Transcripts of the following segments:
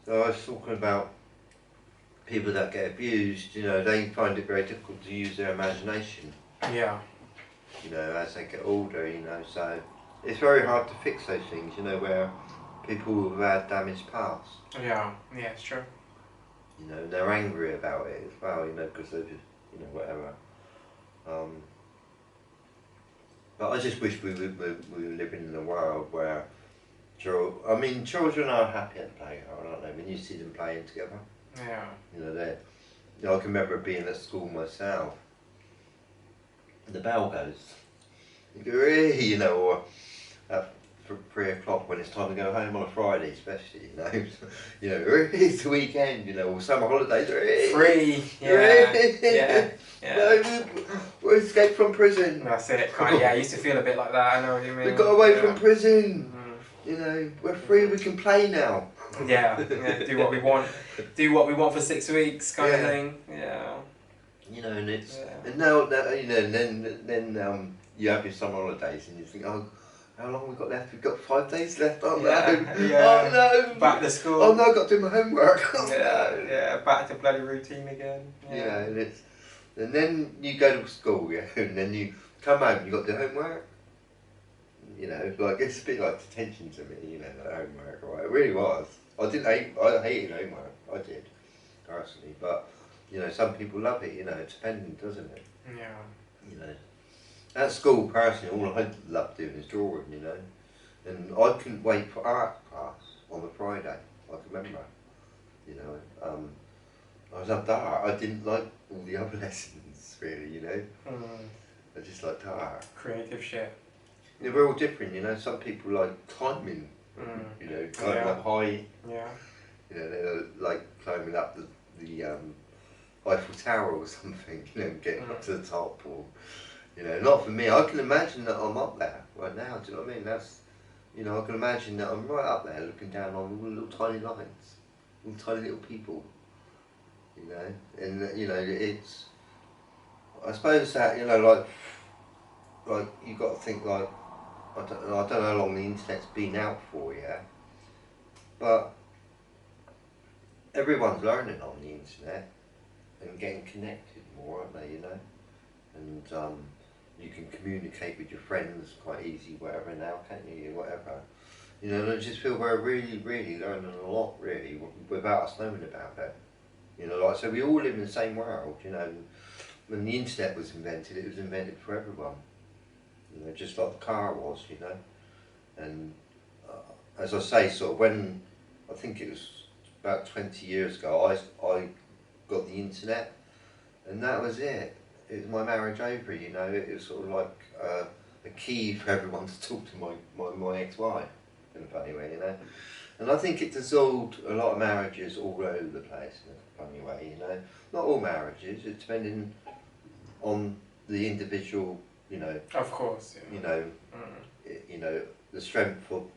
I was talking about people that get abused, you know, they find it very difficult to use their imagination, Yeah. you know, as they get older, you know, so it's very hard to fix those things, you know, where people who've had damaged past, Yeah. Yeah, it's true. you know, they're angry about it as well, you know, because they're just, you know, whatever. Um, but I just wish we were living in a world where, children are happy at playground, aren't they? When you see them playing together, Yeah. you know, they're, you know, I can remember being at school myself, and the bell goes, you go, "Hey," you know, or at 3 o'clock when it's time to go home on a Friday, especially, you know, you know, it's the weekend, you know, or summer holidays, Free. Yeah. Yeah. Yeah. no, we're escaped from prison. That's it. Kind of, yeah, I used to feel a bit like that. I know what you mean. We got away yeah. from prison. Mm. You know, we're free. We can play now. Yeah. Yeah. Do what we want. Do what we want for 6 weeks, kind of thing. Yeah. You know, and it's Yeah. and now that you know, and then you have your summer holidays, and you think, oh, how long we got left? We've got 5 days left. Oh no! Yeah. Oh no! Back to school. Oh no! I've got to do my homework. Oh, Yeah. no. Yeah. Back to bloody routine again. Yeah. Yeah, and then you go to school, yeah, and then you come home. You got the homework. You know, like it's a bit like detention to me. You know, the homework. Right? It really was. I hated homework. I did personally, but you know, some people love it. You know, it's dependent, doesn't it? Yeah. You know, at school personally, all I loved doing is drawing. You know, and I couldn't wait for art class on the Friday. I can remember. You know, I loved art. I didn't like all the other lessons really. You know, I just liked art. Creative shit. Yeah, we're all different. You know, some people like climbing. You know, climbing up high. Yeah. You know, they're like climbing up the Eiffel Tower or something, you know, getting up to the top, or, you know, not for me. I can imagine that I'm up there right now, do you know what I mean? That's, you know, I can imagine that I'm right up there looking down on all the little tiny lines, all tiny little people, you know, and, you know, it's, I suppose that, you know, like you've got to think like, I don't know how long the internet's been out for, yeah, but everyone's learning on the internet and getting connected more, aren't they, you know? And you can communicate with your friends quite easy, whatever now, can't you, whatever. You know, and I just feel we're really, really learning a lot, really, without us knowing about it. You know, like, so we all live in the same world, you know. When the internet was invented, it was invented for everyone. You know, just like the car was, you know. And as I say, sort of when, I think it was about 20 years ago, I got the internet, and that was it. It was my marriage over, you know. It was sort of like a key for everyone to talk to my ex-wife, in a funny way, you know. And I think it dissolved a lot of marriages all over the place, in a funny way, you know. Not all marriages, it's depending on the individual, you know. Of course, yeah. You know, you know, the strength of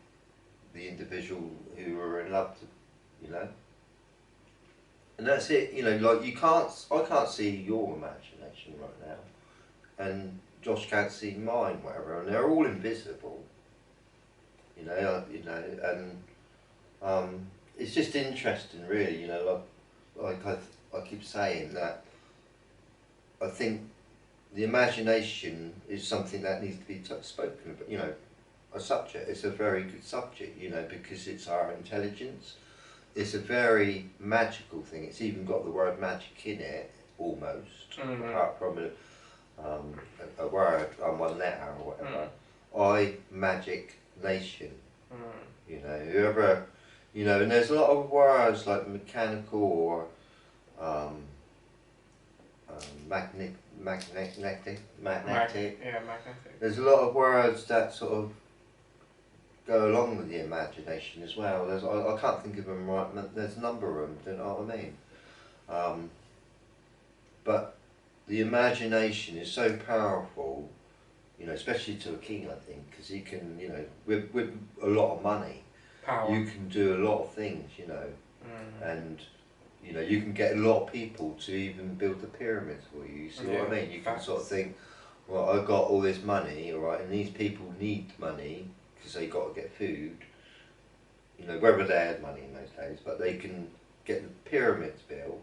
the individual who are in love, you know. And that's it, you know, like I can't see your imagination right now, and Josh can't see mine, whatever, and they're all invisible, you know, and it's just interesting, really, you know, like I keep saying that I think the imagination is something that needs to be spoken about, you know, a subject. It's a very good subject, you know, because it's our intelligence. It's a very magical thing. It's even got the word magic in it, almost, apart from a word on one letter or whatever. I magic nation. You know, whoever, you know, and there's a lot of words like mechanical or magnetic. Yeah, magnetic. There's a lot of words that sort of go along with the imagination as well. I can't think of them right, there's a number of them, do you know what I mean? But the imagination is so powerful, you know, especially to a king, I think, because he can, you know, with a lot of money, you can do a lot of things, you know, and, you know, you can get a lot of people to even build the pyramids for you, you see what I mean? You can sort of think, well, I've got all this money, all right, and these people need money, because they got to get food, you know, whether they had money in those days, but they can get the pyramids built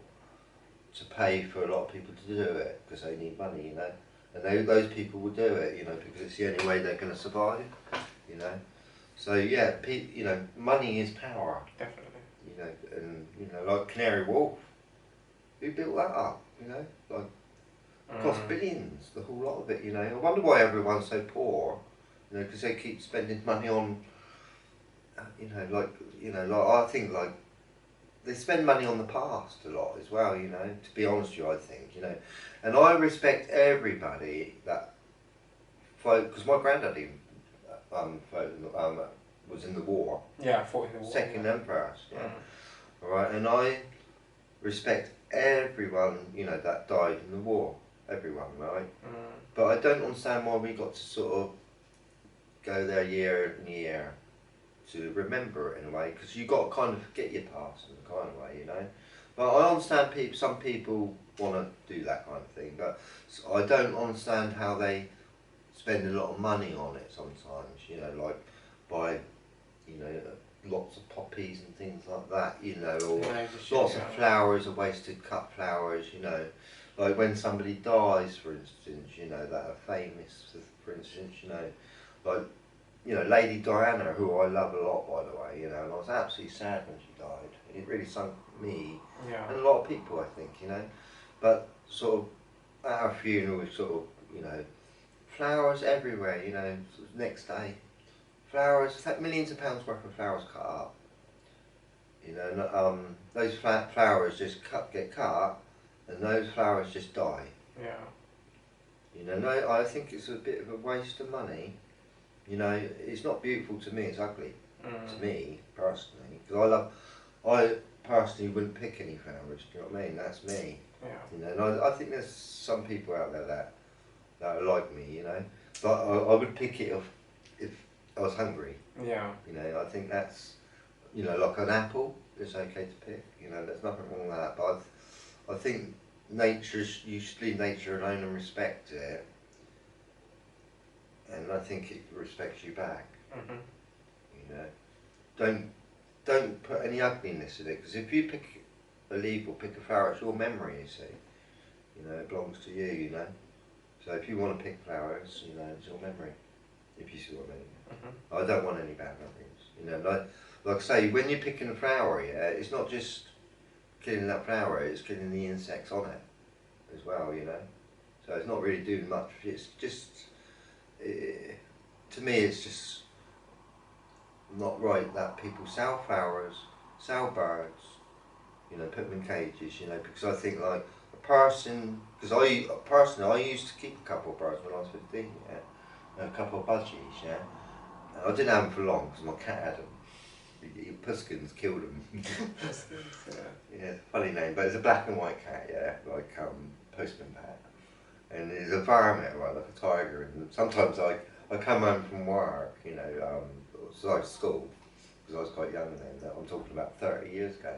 to pay for a lot of people to do it because they need money, you know. And those people will do it, you know, because it's the only way they're going to survive, you know. So yeah, you know, money is power. Definitely. You know, and you know, like Canary Wharf, who built that up? You know, like cost billions, the whole lot of it. You know, I wonder why everyone's so poor. You know, because they keep spending money on, you know, like I think like they spend money on the past a lot as well. You know, to be honest with you, I think, you know, and I respect everybody that fought, because my granddad even was in the war. Yeah, fought in the war. Second yeah. Emperor. Yeah. All right, and I respect everyone, you know, that died in the war. Everyone, right? But I don't understand why we got to sort of go there year and year to remember it in a way, because you got to kind of forget your past in a kind of way, you know. But I understand some people want to do that kind of thing, but I don't understand how they spend a lot of money on it sometimes, you know, like by, you know, lots of poppies and things like that, you know, or lots of flowers are wasted, cut flowers, you know, like when somebody dies, for instance, you know, that are famous, for instance, you know, like, you know, Lady Diana, who I love a lot, by the way, you know, and I was absolutely sad when she died. It really sunk me, and a lot of people, I think, you know, but sort of at our funeral, sort of, you know, flowers everywhere, you know, next day. Flowers, millions of pounds worth of flowers cut up. You know, those flowers just get cut, and those flowers just die. Yeah. You know, no, I think it's a bit of a waste of money. You know, it's not beautiful to me, it's ugly to me, personally. Because I personally wouldn't pick any flowers, do you know what I mean? That's me. Yeah. You know, and I think there's some people out there that are like me, you know. But I would pick it if I was hungry. Yeah. You know, I think that's, you know, like an apple, it's okay to pick. You know, there's nothing wrong with that. But I think you should leave nature alone and respect it. And I think it respects you back. You know, don't put any ugliness in it, because if you pick a leaf or pick a flower, it's your memory. You see, you know, it belongs to you. You know, so if you want to pick flowers, you know, it's your memory. If you see what I mean. I don't want any bad memories. You know, like I say, when you're picking a flower, yeah, it's not just killing that flower; it's killing the insects on it as well. You know, so it's not really doing much. It's just. To me, it's just not right that people sell flowers, sell birds, you know, put them in cages, you know, because I think like a person, because I used to keep a couple of birds when I was 15, yeah, a couple of budgies, yeah, and I didn't have them for long because my cat had them. Puskins killed them. Yeah, funny name, but it's a black and white cat, yeah, like postman pat. And it's a varmint, right, like a tiger, and sometimes I come home from work, you know, so I school, because I was quite young then, I'm talking about 30 years ago,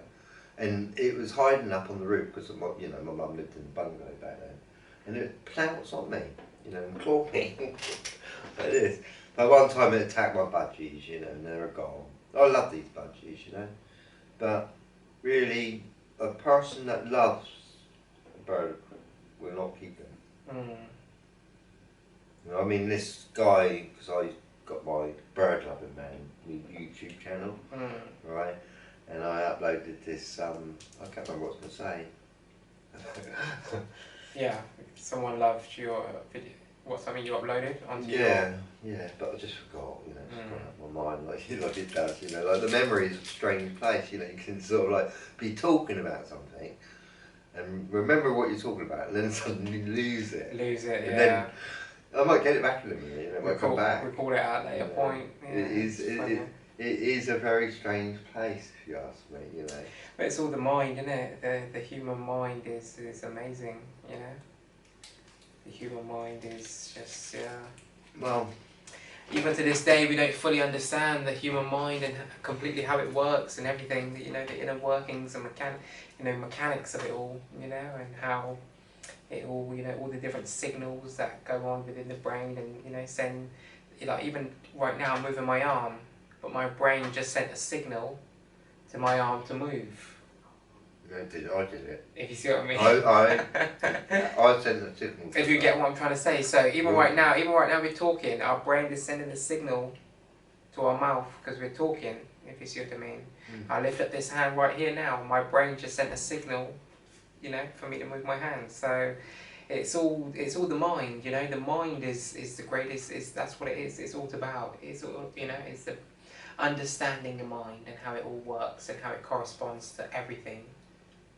and it was hiding up on the roof, because, you know, my mum lived in a bungalow back then, and it pounced on me, you know, and clawed me, like this. But one time it attacked my budgies, you know, and they were gone. I love these budgies, you know, but really, a person that loves a bird will not keep them. You know, I mean, this guy, because I got my Bird Loving Man YouTube channel, right? And I uploaded this, I can't remember what I was going to say. Yeah, someone loved your video. What, something you uploaded onto Yeah, but I just forgot, you know, it's gone out of my mind, like it does, you know, like the memory is a strange place, you know, you can sort of like be talking about something and remember what you're talking about, and then suddenly lose it. And then I might get it back in a minute, you know, it might come back. Recall it at a later point. Yeah, it is a very strange place, if you ask me, you know. But it's all the mind, isn't it? The human mind is amazing, you know. The human mind is just, well, even to this day we don't fully understand the human mind and completely how it works and everything, you know, the inner workings and mechanics of it all, you know, and how it all, you know, all the different signals that go on within the brain and, you know, send, like even right now I'm moving my arm but my brain just sent a signal to my arm to move. No, I did it. If you see what I mean. I sent the signal. If you get what I'm trying to say. So even right now we're talking, our brain is sending a signal to our mouth because we're talking, if you see what I mean. I lift up this hand right here now, my brain just sent a signal, you know, for me to move my hand. So it's all the mind, you know. The mind is the greatest, that's what it is. It's all about. It's all, you know, it's the understanding the mind and how it all works and how it corresponds to everything,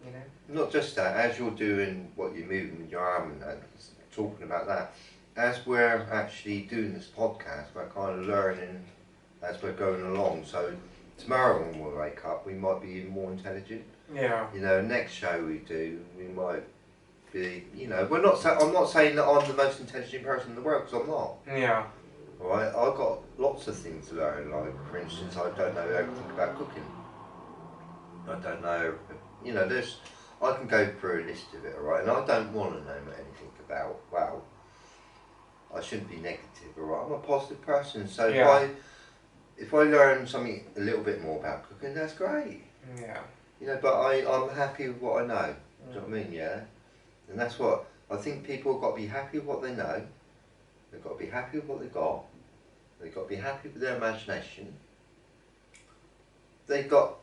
you know. Not just that, as you're doing what you're moving with your arm and that, talking about that, as we're actually doing this podcast, we're kind of learning as we're going along. So tomorrow when we wake up, we might be even more intelligent. Yeah. You know, next show we do, we might be, you know, I'm not saying that I'm the most intelligent person in the world, because I'm not. Yeah. Right, I've got lots of things to learn. Like, for instance, I don't know everything about cooking. I don't know, you know, I can go through a list of it, alright, and I don't want to know anything about, well, I shouldn't be negative, alright, I'm a positive person, so if I learn something a little bit more about cooking, that's great. Yeah. You know, but I'm happy with what I know, do you know what I mean, yeah? And that's what, I think people have got to be happy with what they know, they've got to be happy with what they've got, they've got to be happy with their imagination, they've got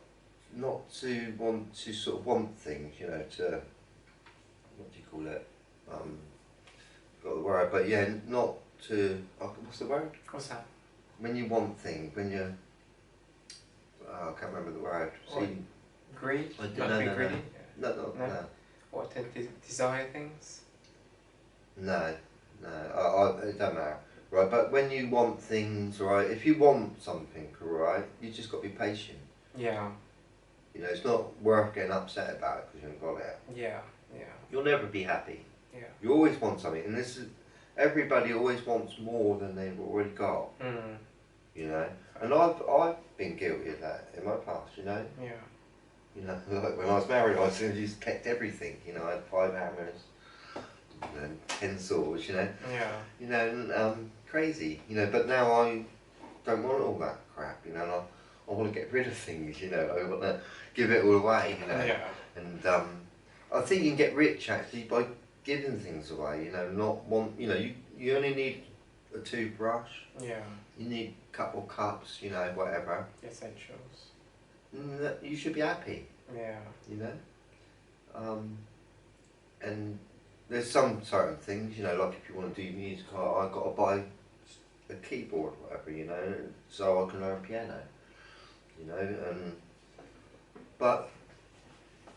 not to want to sort of want things, you know, to, what do you call it, got the word, but yeah, not to, what's the word? What's that? When you want things, when you, I can't remember the word. See, greed? No. Greedy? No. What, to desire things? No, it don't matter. Right, but when you want things, right, if you want something, right, you just got to be patient. Yeah. You know, it's not worth getting upset about it because you haven't got it. Yeah. You'll never be happy. Yeah. You always want something, and this is, everybody always wants more than they've already got. You know, and I've been guilty of that in my past. You know. Yeah. You know, like when I was married, I just kept everything. You know, I had 5 hammers, and 10 saws. You know. Yeah. You know, and crazy. You know, but now I don't want all that crap. You know, and I want to get rid of things. You know, I want to give it all away. You know. Yeah. And I think you can get rich actually by giving things away. You know, not want. You know, you only need a toothbrush. Yeah. You need a couple cups. You know, whatever. Essentials. You should be happy. Yeah. You know. And there's some certain things. You know, like if you want to do music, I've got to buy a keyboard, or whatever. You know, so I can learn piano. You know, but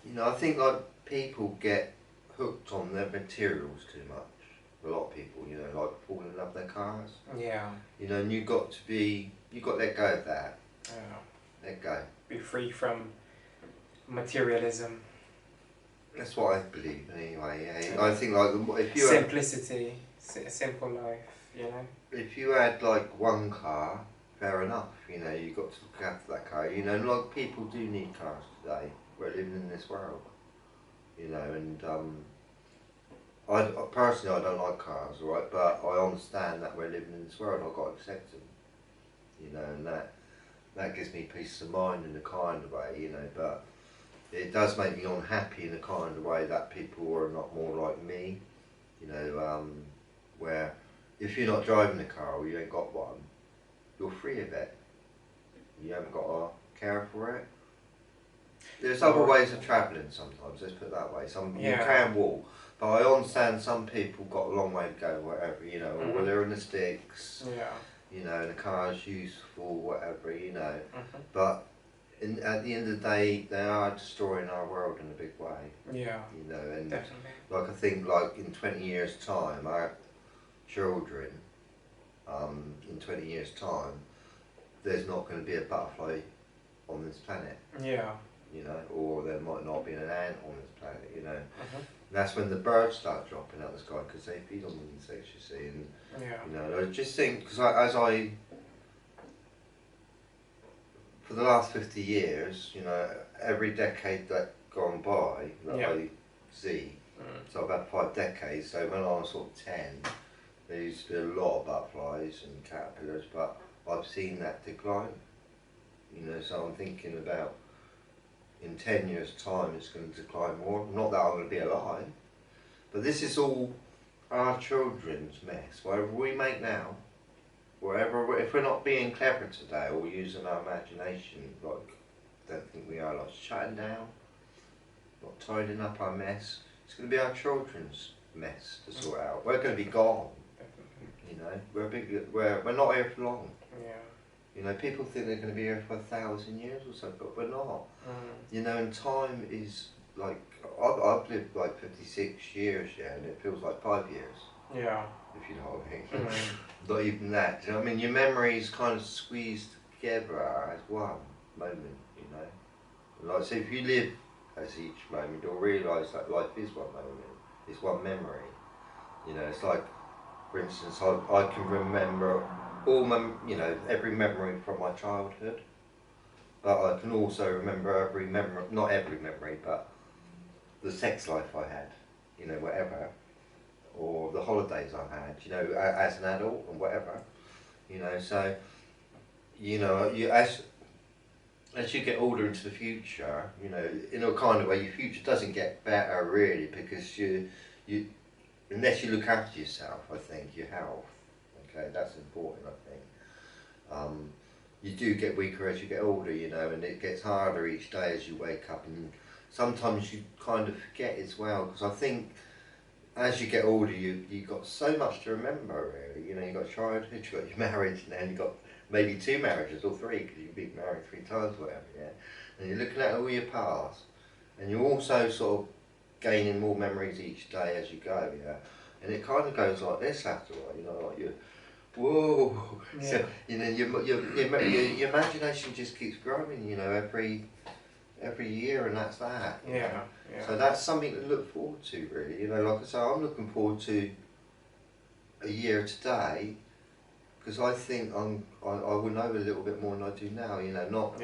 you know, I think like people get hooked on their materials too much. A lot of people, you know, like falling in love with their cars. Yeah. You know, and you got to let go of that. Yeah. Let go. Be free from materialism. That's what I believe anyway. Yeah. I think like if you simplicity, simple life. You know. If you had like one car, fair enough. You know, you got to look after that car. You know, and like people do need cars today. We're living in this world. You know, and I personally don't like cars, right? But I understand that we're living in this world. I've got to accept them. You know, and that gives me peace of mind in a kind of way. You know, but it does make me unhappy in a kind of way that people are not more like me. You know, where if you're not driving a car or you ain't got one, you're free of it. You haven't got to care for it. There's other ways of travelling sometimes, let's put it that way. You can walk, but I understand some people got a long way to go, whatever, you know, or they're in the sticks, you know, and the car's useful, whatever, you know. But at the end of the day, they are destroying our world in a big way. Yeah. You know, and definitely. like I think like in 20 years' time, our children, in 20 years' time, there's not going to be a butterfly on this planet. Yeah. You know, or there might not be an ant on this planet, you know. And that's when the birds start dropping out of the sky because they feed on the insects, you see. And, you know, I just think, because for the last 50 years, you know, every decade that gone by that I see, so I've had 5 decades, so when I was sort of 10, there used to be a lot of butterflies and caterpillars, but I've seen that decline. you know, so I'm thinking about in 10 years time it's going to decline more. Not that I'm going to be alive, but this is all our children's mess. Whatever we make now, whatever, if we're not being clever today or using our imagination, like, I don't think we are, like shutting down, not tidying up our mess, it's going to be our children's mess to sort out. We're going to be gone. You know, we're not here for long. Yeah. You know, people think they're going to be here for 1,000 years or so, but we're not. You know, and time is like, I've lived like 56 years, yeah, and it feels like 5 years. Yeah. If you know what I mean. Not even that. Do you know what I mean? Your memories kind of squeezed together as one moment, you know. Like, so if you live as each moment, you'll realise that life is one moment. It's one memory. You know, it's like, for instance, I can remember all you know, every memory from my childhood, but I can also remember every memory, not every memory, but the sex life I had, you know, whatever, or the holidays I had, you know, as an adult and whatever, you know. So, you know, as you get older into the future, you know, in a kind of way, your future doesn't get better really, because you unless you look after yourself, I think, your health, okay, that's important, I think. You do get weaker as you get older, you know, and it gets harder each day as you wake up, and sometimes you kind of forget as well, because I think as you get older, you've got so much to remember, really. You know, you've got childhood, you've got your marriage, and then you've got maybe 2 marriages or 3, because you've been married 3 times, whatever, yeah. And you're looking at all your past, and you're also sort of gaining more memories each day as you go, yeah. And it kind of goes like this after a while, you know, like you, whoa. Yeah. So, you know, your imagination just keeps growing, you know, every year, and that's that. Yeah, yeah. So that's something to look forward to, really. You know, like I say, I'm looking forward to a year today, because I think I will know a little bit more than I do now. You know, not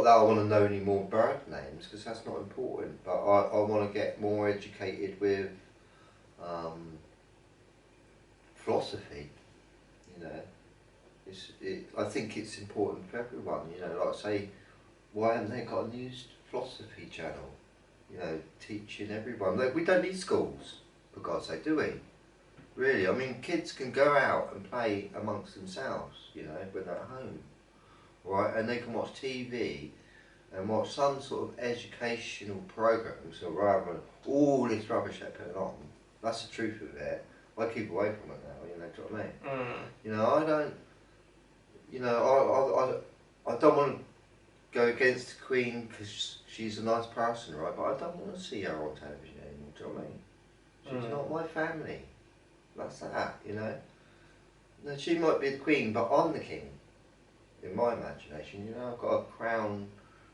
that I want to know any more bird names, because that's not important. But I want to get more educated with philosophy. You know, I think it's important for everyone. You know, like I say, why haven't they got a news philosophy channel? You know, teaching everyone. Like, we don't need schools, for God's sake, do we? Really, I mean, kids can go out and play amongst themselves, you know, when they're at home, right? And they can watch TV and watch some sort of educational programs, so rather than all this rubbish they're putting on. That's the truth of it. I keep away from it now, you know, do you know what I mean? You know, I don't, you know, I don't want to go against the Queen because she's a nice person, right? But I don't want to see her on television anymore, do you know what I mean? She's not my family. That's that, you know. Now, she might be the Queen, but I'm the King. In my imagination, you know, I've got a crown,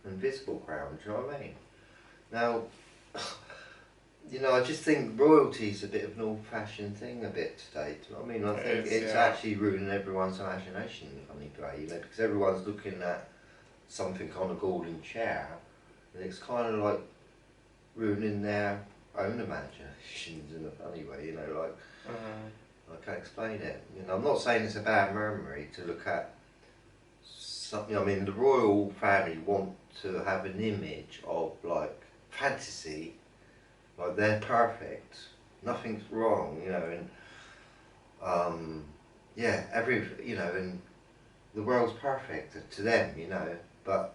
an invisible crown, do you know what I mean? Now, you know, I just think royalty's a bit of an old-fashioned thing a bit today, do you know what I mean? I think it's actually ruining everyone's imagination in a funny way, you know, because everyone's looking at something on a golden chair, and it's kind of like ruining their own imaginations in a funny way, you know, like, I can't explain it. You know, I'm not saying it's a bad memory to look at something. I mean, the royal family want to have an image of, like, fantasy, like they're perfect, nothing's wrong, you know, and yeah, you know, and the world's perfect to them, you know, but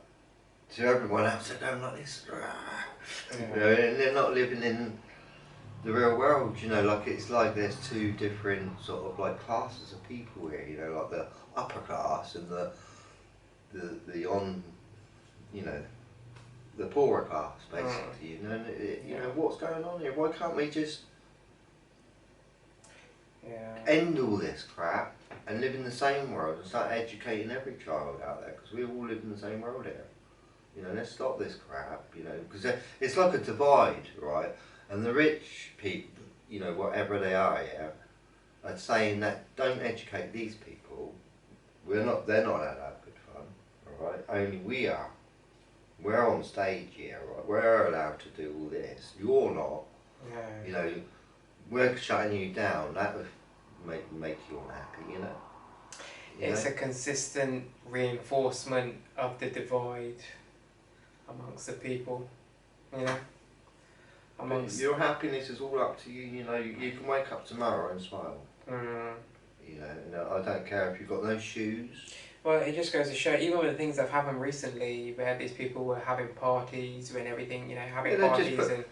to everyone else they're going like this, you know, and they're not living in the real world, you know, like it's like there's 2 different sort of like classes of people here, you know, like the upper class and the you know, the poorer class, basically, you know, you know, what's going on here? Why can't we just end all this crap and live in the same world and start educating every child out there, because we all live in the same world here. You know, let's stop this crap, you know, because it's like a divide, right? And the rich people, you know, whatever they are here, are saying that don't educate these people. They're not allowed to have good fun, all right? Only we are. We're on stage here, right? We're allowed to do all this. You're not. You know, we're shutting you down. That would make you unhappy, you know. It's a consistent reinforcement of the divide amongst the people, you know. Your happiness is all up to you. You know, you can wake up tomorrow and smile. Mm. You know, I don't care if you've got no shoes. Well, it just goes to show, even with the things that have happened recently, where these people were having parties and everything, you know, having parties, and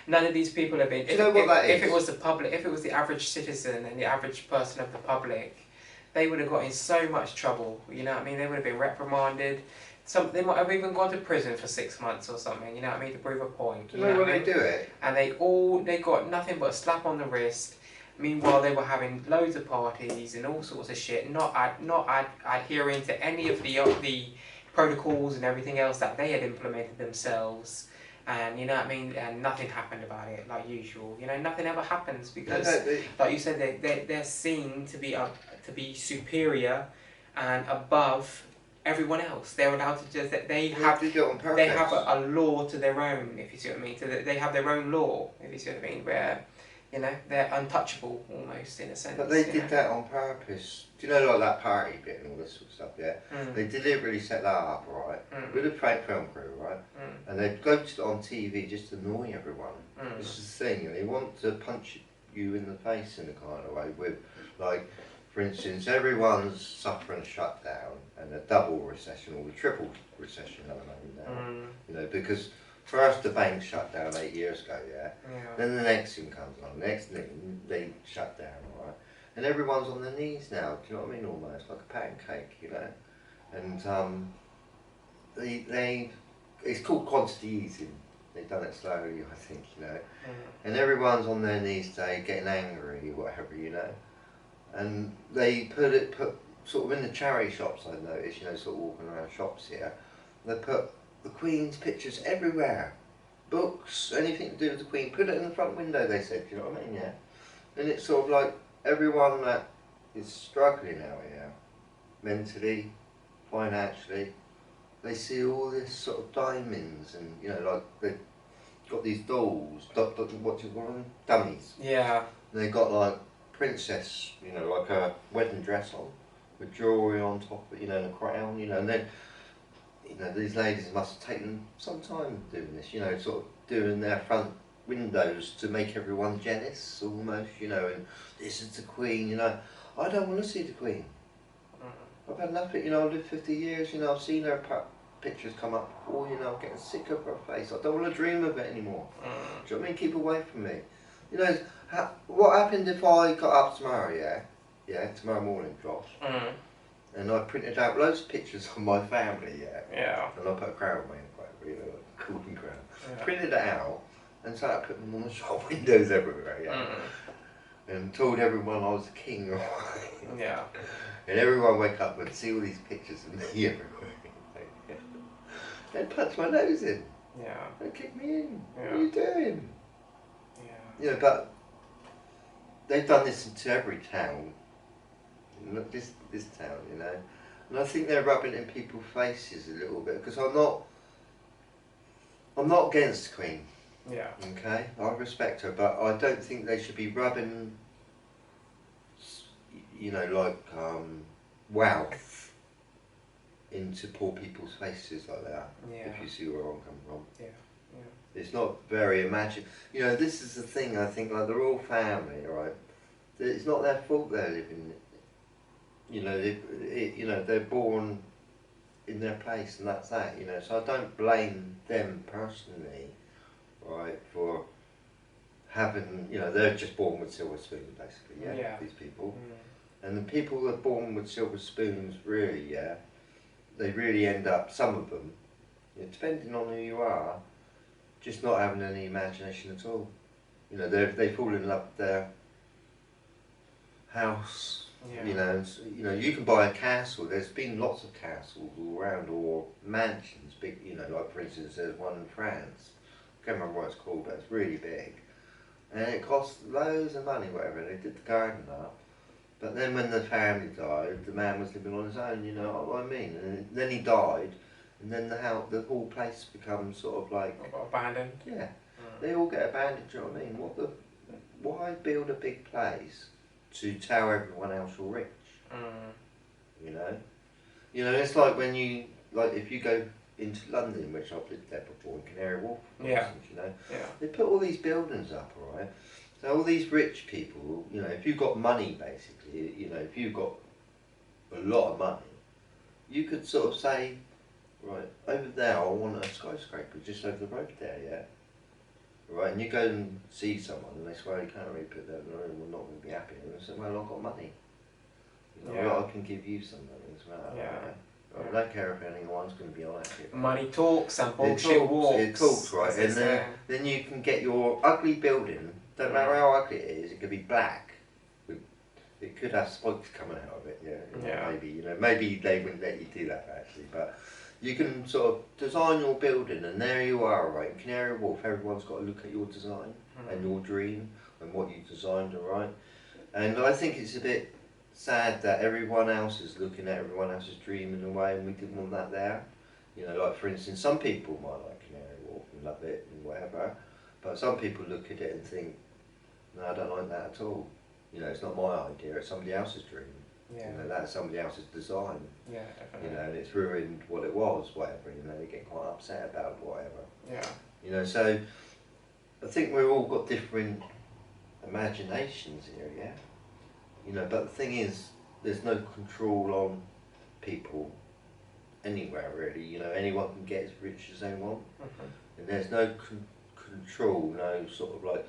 none of these people have been. Do you know what that is? If it was the public, if it was the average citizen and the average person of the public, they would have got in so much trouble. You know what I mean? They would have been reprimanded. They might have even gone to prison for 6 months or something. You know what I mean? To prove a point. Do you know when they do it? And they got nothing but a slap on the wrist. Meanwhile, they were having loads of parties and all sorts of shit, not adhering to any of the protocols and everything else that they had implemented themselves. And you know what I mean? And nothing happened about it, like usual. You know, nothing ever happens because, like you said, they're seen to be superior and above everyone else. They're allowed to just they have a law to their own, if you see what I mean. So they have their own law, if you see what I mean, where, you know, they're untouchable almost in a sense. But they did that on purpose. Do you know, like that party bit and all this sort of stuff, yeah? They deliberately set that up, right? With a fake film crew, right? And they globed it on TV just to annoy everyone. This is the thing, and they want to punch you in the face in a kind of way with, like, for instance, everyone's suffering a shutdown and a double recession or a triple recession at the moment now. You know, because first the bank shut down 8 years ago, yeah? Then the next thing comes on, next thing they shut down, right? And everyone's on their knees now, do you know what I mean, almost, like a pancake, you know? And it's called quantity easing. They've done it slowly, I think, you know? And everyone's on their knees today, getting angry or whatever, you know? And they put sort of in the charity shops, I noticed, you know, sort of walking around shops here, they put the Queen's pictures everywhere. Books, anything to do with the Queen, put it in the front window, they said, do you know what I mean, yeah? And it's sort of like everyone that is struggling out here, mentally, financially, they see all this sort of diamonds and, you know, like they've got these dolls, what do you call them? Dummies. Yeah. And they got like princess, you know, like a wedding dress on, with jewellery on top of it, you know, and a crown, you know, and then, you know, these ladies must have taken some time doing this, you know, sort of doing their front windows to make everyone jealous, almost, you know, and this is the Queen, you know. I don't want to see the Queen. I've had enough of it, you know, I've lived 50 years, you know, I've seen her pictures come up before, you know, I'm getting sick of her face. I don't want to dream of it anymore. Do you know what I mean? Keep away from me. You know, what happened if I got up tomorrow, yeah, tomorrow morning, Josh, and I printed out loads of pictures of my family, yeah, and I put a crown on my head, you know, like a golden crown, printed it out, and started putting them on the shop windows everywhere, yeah, and told everyone I was the king, yeah, and everyone wake up and see all these pictures of me everywhere. They'd punch my nose in. Yeah. They'd kick me in. What are you doing? Yeah. You know, but they've done this to every town. Not this town, you know. And I think they're rubbing it in people's faces a little bit, because I'm not against the Queen. Yeah. Okay? I respect her, but I don't think they should be rubbing, you know, like wealth into poor people's faces like that. Yeah. If you see where I'm coming from. Yeah. It's not very you know, this is the thing, I think, like, they're all family, right? It's not their fault they're living, you know, you know, they're born in their place and that's that, you know, so I don't blame them personally, right, for having, you know, they're just born with silver spoons, basically, these people. And the people that are born with silver spoons, really, they really end up, some of them, you know, depending on who you are, just not having any imagination at all. You know, they fall in love with their house. You know, you can buy a castle. There's been lots of castles all around, or mansions, big. You know, like for instance, there's one in France. I can't remember what it's called, but it's really big, and it cost loads of money, whatever. They did the garden up, but then when the family died, the man was living on his own. You know what I mean? And then he died. And then the whole place becomes sort of like abandoned. Yeah, they all get abandoned. Do you know what I mean? Why build a big place to tell everyone else you're rich? you know. You know, it's like when you, like if you go into London, which I've lived there before, in Canary Wharf, for instance, you know, they put all these buildings up, alright? So all these rich people, you know, if you've got money basically, you know, if you've got a lot of money, you could sort of say, right, over there I want a skyscraper just over the road there, yeah? Right, and you go and see someone and they swear you can't really put that in the room, we're not going to be happy. And they say, well, I've got money. You know, I can give you some money as well. Right? I don't care if anyone's going to be unhappy. Money talks and bullshit walks. It talks, right? And then you can get your ugly building, don't matter how ugly it is, it could be black. It could have spikes coming out of it, maybe, you know, maybe they wouldn't let you do that actually, but you can sort of design your building and there you are, right? In Canary Wharf, everyone's got to look at your design and your dream and what you designed, alright? And I think it's a bit sad that everyone else is looking at everyone else's dream in a way and we didn't want that there. You know, like for instance, some people might like Canary Wharf and love it and whatever, but some people look at it and think, no, I don't like that at all. You know, it's not my idea, it's somebody else's dream. Yeah. You know, that's somebody else's design. Yeah, definitely. You know, and it's ruined what it was, whatever, you know, they get quite upset about whatever. Yeah. You know, so I think we've all got different imaginations here, yeah? You know, but the thing is, there's no control on people anywhere really, you know, anyone can get as rich as they want. And there's no control, no sort of like,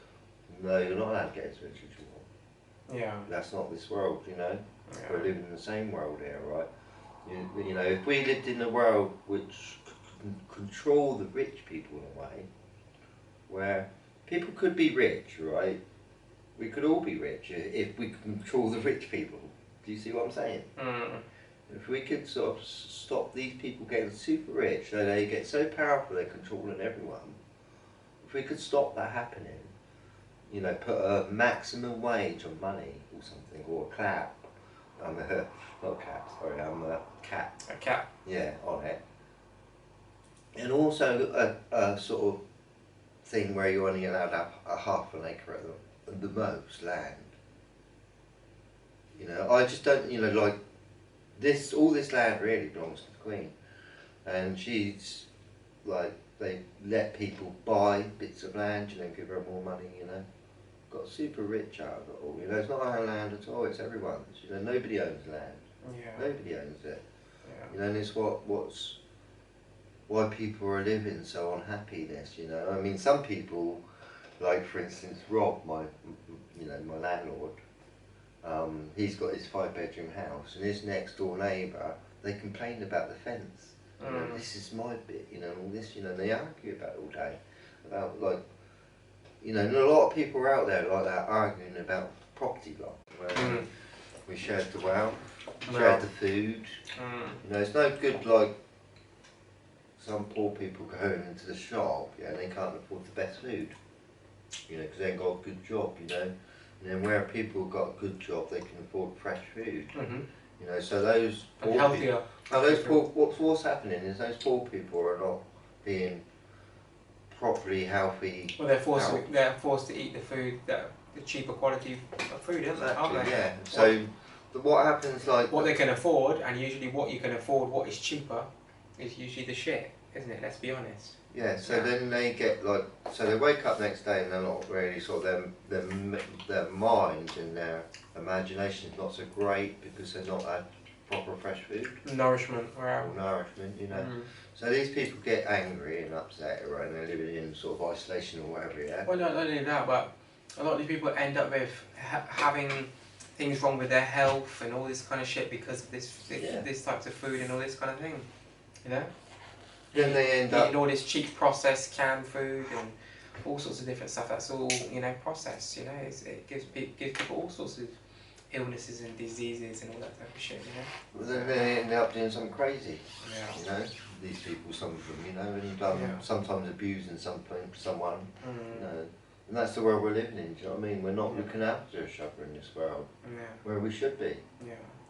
no, you're not allowed to get as rich as you want. Yeah. That's not this world, you know. We're living in the same world here, right? You know, if we lived in a world which could control the rich people in a way, where people could be rich, right? We could all be rich if we could control the rich people. Do you see what I'm saying? If we could sort of stop these people getting super rich, so they get so powerful they're controlling everyone, if we could stop that happening, you know, put a maximum wage on money or something, or a cap, not a cap, sorry, a cap. A cap. Yeah, on it. And also a sort of thing where you're only allowed to have a half an acre at the most land. You know, I just don't, you know, like, all this land really belongs to the Queen. And she's, like, they let people buy bits of land, you know, give her more money, you know. Got super rich out of it all, you know, it's not her land at all, it's everyone's, you know, nobody owns land. Nobody owns it. You know, and it's why people are living so unhappiness, you know. I mean, some people, like for instance Rob, my landlord, he's got his 5-bedroom house and his next door neighbour, they complain about the fence. You know, this is my bit, you know, all this, you know, and they argue about it all day. About like, you know, and a lot of people are out there like that arguing about property law. Where we shared the wealth, shared the food. You know, it's no good like some poor people going into the shop, yeah, and they can't afford the best food. You know, because they ain't got a good job, you know. And then where people have got a good job, they can afford fresh food. You know, so those poor healthier. What's happening is those poor people are not being properly healthy. Well, they're forced to eat the food, the cheaper quality of food, aren't they? Yeah. So what happens, like what they can afford, and usually what you can afford, what is cheaper, is usually the shit, isn't it? Let's be honest. Yeah. So then they get like, so they wake up next day and they're not really sort of their mind and their imagination is not so great because they're not had proper fresh food. Nourishment, wow. Nourishment, you know. So these people get angry and upset, right, and they're living in sort of isolation or whatever, yeah? Well, not only that, but a lot of these people end up with having things wrong with their health and all this kind of shit because of this types of food and all this kind of thing, you know? Then they end up eating all this cheap processed canned food and all sorts of different stuff. That's all, you know, processed, you know? It gives people all sorts of illnesses and diseases and all that type of shit, you know? Well, then they end up doing something crazy, yeah. You know? These people, some of them, you know, and sometimes abusing someone, you know. And that's the world we're living in, do you know what I mean? We're not looking after each other in this world, where we should be.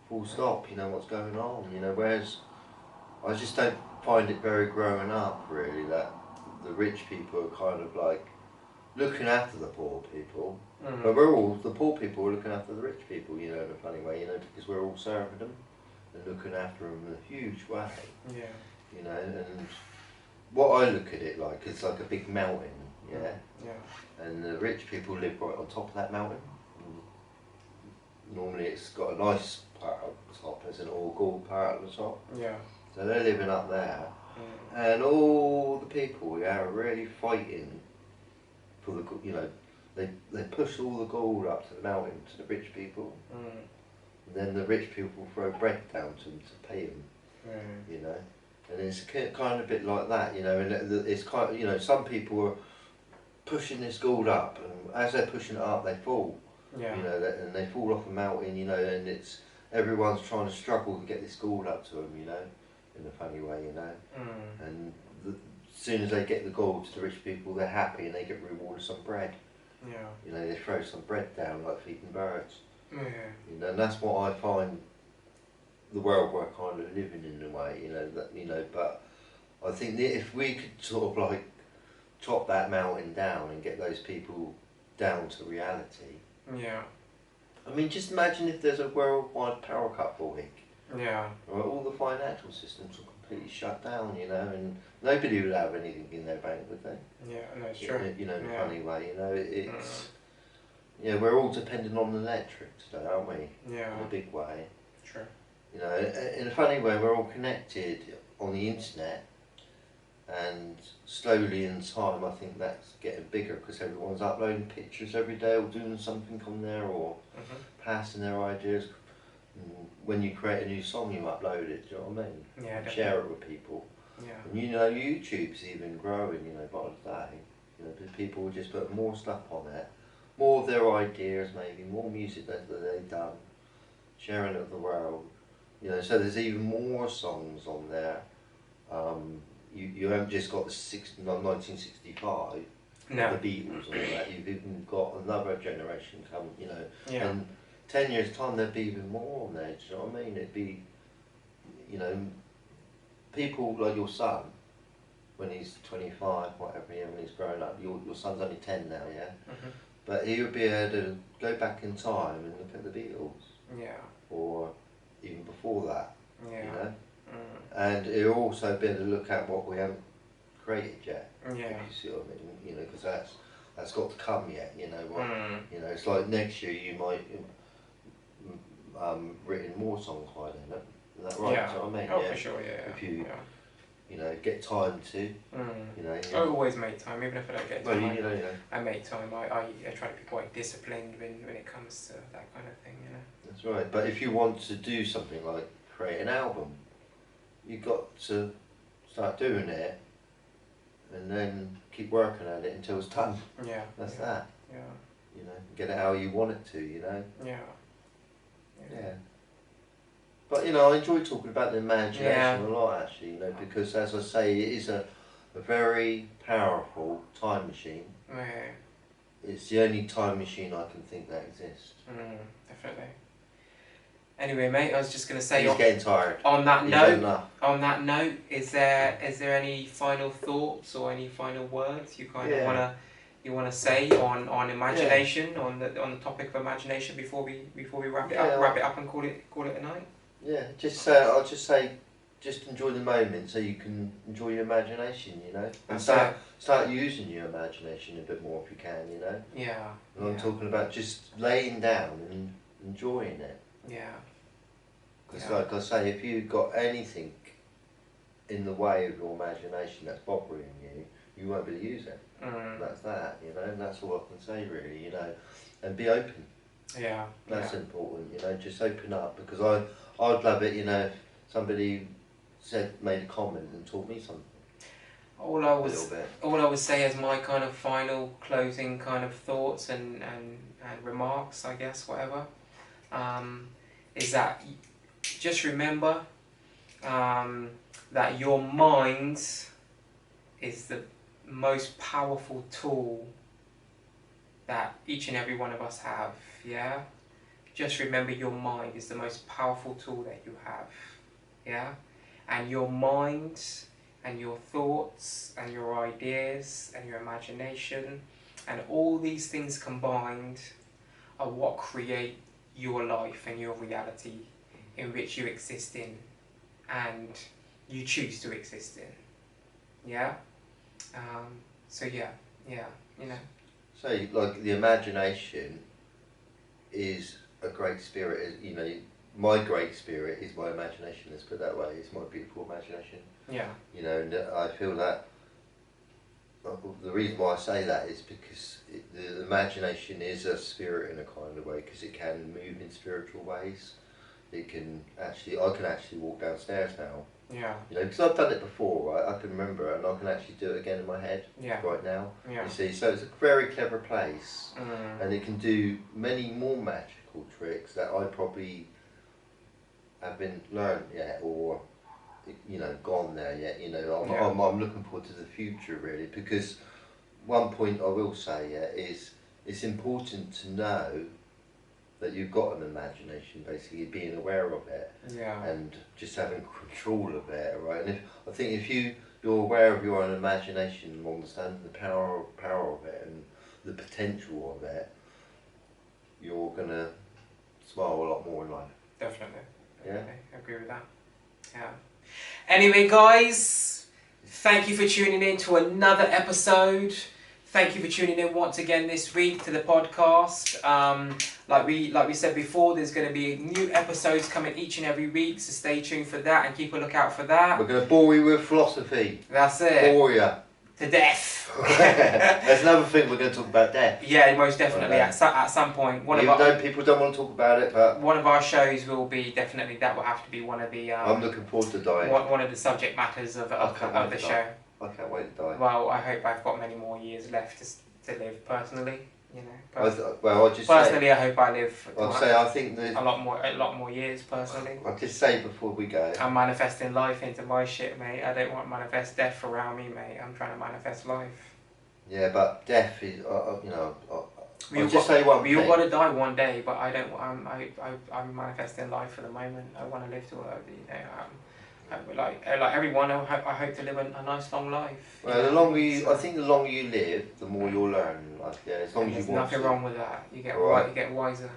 Full stop, you know, what's going on, you know, whereas I just don't find it very growing up, really, that the rich people are kind of like looking after the poor people, but the poor people are looking after the rich people, you know, in a funny way, you know, because we're all serving them, and looking after them in a huge way. Yeah. You know, and what I look at it like, it's like a big mountain, yeah? Yeah. And the rich people live right on top of that mountain. Normally it's got a nice part at the top, there's an all gold part at the top. Yeah. So they're living up there. And all the people, yeah, are really fighting for the, you know, they push all the gold up to the mountain to the rich people. And then the rich people throw bread down to them to pay them, you know. And it's kind of a bit like that, you know, and it's kind of, you know, some people are pushing this gold up, and as they're pushing it up, they fall, you know, and they fall off a mountain, you know, and it's, everyone's trying to struggle to get this gold up to them, you know, in a funny way, you know. And as soon as they get the gold to the rich people, they're happy and they get rewarded some bread. You know, they throw some bread down like feeding birds. You know, and that's what I find the world we're kind of living in a way, you know, that, you know, but I think that if we could sort of like chop that mountain down and get those people down to reality. I mean, just imagine if there's a worldwide power cut for a week. Or all the financial systems were completely shut down, you know, and nobody would have anything in their bank, would they? No, it's true. You know, in a funny way, you know, it's, yeah, we're all dependent on the electric today, aren't we? In a big way. True. You know, in a funny way, we're all connected on the internet, and slowly in time, I think that's getting bigger because everyone's uploading pictures every day or doing something on there or passing their ideas. When you create a new song, you upload it, do you know what I mean? Yeah, share it with people. And you know, YouTube's even growing, you know, by the day. You know, people will just put more stuff on there, more of their ideas maybe, more music that they've done, sharing it with the world. You know, so there's even more songs on there. You haven't just got the 1965, the Beatles and all that, you've even got another generation coming, you know. And 10 years time there'd be even more on there, do you know what I mean? It'd be, you know, people like your son, when he's 25, whatever, yeah, when he's grown up, your son's only 10 now, yeah? But he would be able to go back in time and look at the Beatles. Or even before that, you know? And he'll also be able to look at what we haven't created yet, if you see what I mean, you know, because that's got to come yet, you know. What, you know, it's like next year you might written more songs by then, is that right? Yeah. Do you know what I mean? Oh, for sure, If you, you know, get time to, you know. I always make time, even if I don't get time. Well, you know, I make time. I try to be quite disciplined when it comes to that kind of thing, you know. That's right. But if you want to do something like create an album, you've got to start doing it and then keep working at it until it's done. That's that. You know, get it how you want it to, you know. But you know, I enjoy talking about the imagination a lot actually, you know, because as I say, it is a very powerful time machine. It's the only time machine I can think that exists. Definitely. Anyway, mate, I was just going to say. He's getting tired. On that note, is there any final thoughts or any final words you kind of wanna say on imagination, on the topic of imagination before we wrap it up and call it a night? I'll just say, just enjoy the moment so you can enjoy your imagination, you know, and start using your imagination a bit more if you can, you know. And I'm talking about just laying down and enjoying it. Because like I say, if you've got anything in the way of your imagination that's bothering you, you won't be able to use it. That's that, you know, and that's all I can say really, you know, and be open. That's important, you know, just open up, because I'd love it, you know, if somebody made a comment and taught me something. All I would say as my kind of final closing kind of thoughts and remarks, I guess, whatever, is that just remember that your mind is the most powerful tool that each and every one of us have, Just remember your mind is the most powerful tool that you have, And your mind and your thoughts and your ideas and your imagination and all these things combined are what create your life and your reality in which you exist in and you choose to exist in. Yeah? So yeah, you know. So like the imagination is a great spirit, you know, my great spirit is my imagination, let's put it that way, it's my beautiful imagination. Yeah. You know, and I feel that the reason why I say that is because the imagination is a spirit in a kind of way, because it can move in spiritual ways. It can actually, I can actually walk downstairs now. Yeah. You know, because I've done it before, right? I can remember it, and I can actually do it again in my head. Yeah. Right now. Yeah. You see, so it's a very clever place, Mm. and it can do many more magical tricks that I probably haven't learned yet, or you know, gone there yet. You know, I'm looking forward to the future really, because one point I will say is it's important to know that you've got an imagination, basically being aware of it, and just having control of it, right? And I think if you're aware of your own imagination and understanding the power of it and the potential of it, you're gonna smile a lot more in life. Definitely. Yeah, I agree with that. Yeah. Anyway, guys, thank you for tuning in to another episode. Thank you for tuning in once again this week to the podcast. Like we said before, there's going to be new episodes coming each and every week, so stay tuned for that and keep a lookout for that. We're going to bore you with philosophy. That's it. Bore you. To death. There's another thing we're going to talk about, death. Yeah, most definitely. At some point. People don't want to talk about it, but one of our shows will be definitely, that will have to be one of the... I'm looking forward to dying. One of the subject matters of the show. I can't wait to die. Well, I hope I've got many more years left to live personally. You know. I hope I live. I think a lot more years personally. I'll just say before we go. I'm manifesting life into my shit, mate. I don't want to manifest death around me, mate. I'm trying to manifest life. Yeah, but death is, you know. We all got to die one day, but I don't. I'm manifesting life for the moment. I want to live to you know. Like everyone, I hope to live a nice long life. Well, the longer I think the longer you live, the more you'll learn in life. Yeah, as long as you want to. There's nothing wrong with that. You get you get wiser.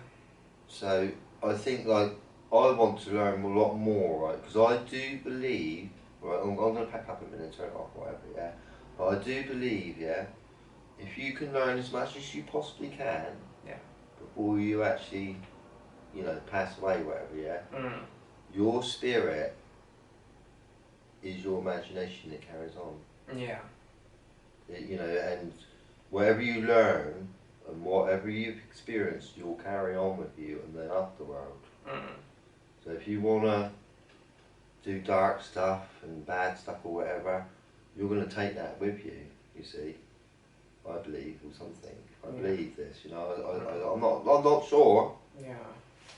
So I think I want to learn a lot more, right? Because I do believe, right? I'm going to pack up a minute and turn it off, whatever. Yeah, but I do believe, yeah, if you can learn as much as you possibly can, before you actually, you know, pass away, whatever. Yeah, your spirit is your imagination that carries on. Yeah. You know, and whatever you learn and whatever you've experienced, you'll carry on with you in the afterworld. So if you want to do dark stuff and bad stuff or whatever, you're going to take that with you, you see. I believe, or something. I believe this, you know. I'm not sure. Yeah.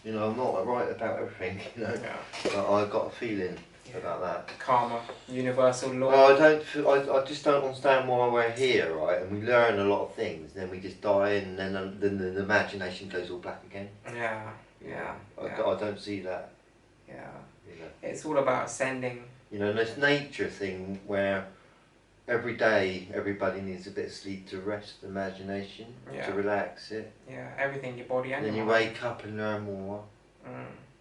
You know, I'm not right about everything, you know. Yeah. But I've got a feeling about that. Karma, universal law. I just don't understand why we're here, right? And we learn a lot of things, then we just die, and then the imagination goes all black again. I don't see that. Yeah. You know? It's all about ascending. You know, this nature thing where every day everybody needs a bit of sleep to rest the imagination, to relax it. Yeah, everything, your body and then your you mind. wake up and learn more.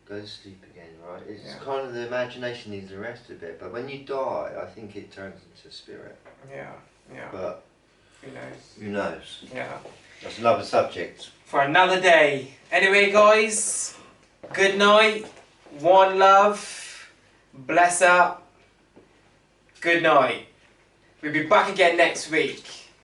Go to sleep again, right? It's kind of the imagination needs to rest a bit, but when you die, I think it turns into spirit. Yeah. But who knows? Who knows? Yeah. That's another subject. For another day. Anyway, guys, good night. One love. Bless up. Good night. We'll be back again next week.